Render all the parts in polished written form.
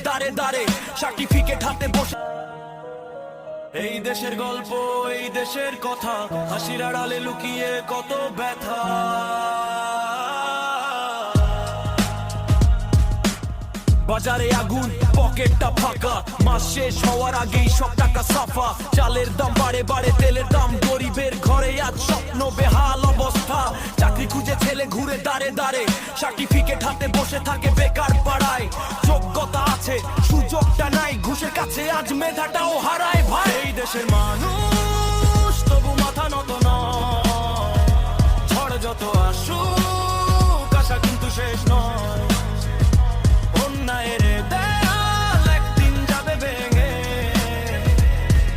দাঁড়ে দাঁড়ে সার্টিফিকেট হাতে বসে। এই দেশের গল্প, এই দেশের কথা, হাসির আড়ালে লুকিয়ে কত ব্যথা। বাজারে আগুন, পকেটটা ফাঁকা, মাস শেষ হওয়ার আগেই সব টাকা সাফা। চালের দাম বাড়ে বাড়ে, তেলের দাম, গরিবের ঘরে আজ স্বপ্ন বেহাল অবস্থা। চাকরি খুঁজে ছেলে ঘুরে দাঁড়ে দাঁড়ে, সার্টিফিকেট হাতে বসে থাকে বেকার পাড়ায়। যোগ্যতা আছে সুযোগটা নাই, ঘুষের কাছে আজ মেধাটাও হারায় ভাই। এই দেশের মানুষ তবু মাথা নত নয়, ঝড় যত আসুক আশা কিন্তু শেষ নয়। অন্যায়ের দেয়াল একদিন যাবে ভেঙে,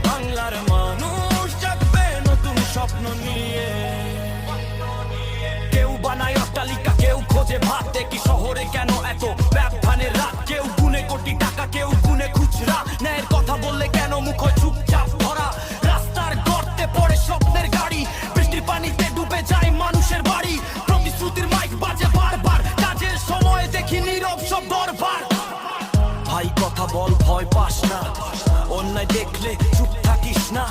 বাংলার মানুষ জাগবে নতুন স্বপ্ন নিয়ে। কেউ বানায় অট্টালিকা, কেউ খোঁজে ভাত, দেখি শহরে কেন এত ব্যবধানের রাত। কেউ গুনে কোটি টাকা, কেউ গুনে খুচরা, ন্যায়ের কথা বললে কেন মুখ হয় চুপচাপ ধরা। রাস্তার গর্তে পড়ে স্বপ্নের গাড়ি, বৃষ্টির পানিতে ডুবে যায় মানুষের বাড়ি। প্রতিশ্রুতির মাইক বাজে বারবার, কাজের সময় দেখি নীরব সব দরবার। ভাই কথা বল, ভয় পাস না, অন্যায় দেখলে চুপ থাকিস না।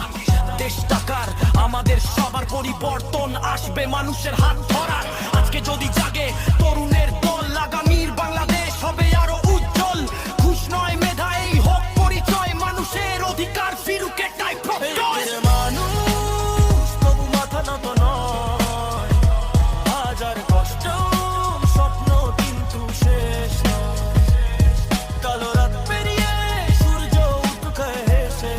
দেশ টাকার আমাদের সবার, পরিবর্তন আসবে মানুষের হাত ধরার। আজকে যদি জাগে তরুণের দল, আগামীর বাংলাদেশ হবে আরো উজ্জ্বল। ঘুষ নয় মেধা, এই হোক পরিচয়, মানুষের অধিকার ফিরুক এটাই প্রত্যয়। মানুষ তবু মাথা নত নয়, হাজার কষ্ট স্বপ্ন কিন্তু শেষ নয়। কালো রাত পেরিয়ে সূর্য উঠে হেসে,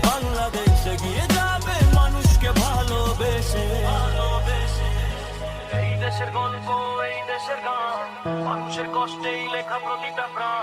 বাংলাদেশ এগিয়ে যাবে মানুষকে ভালোবেসে। এই দেশের গল্প, এই দেশের গান, মানুষের কষ্টেই লেখা প্রতিটা প্রাণ।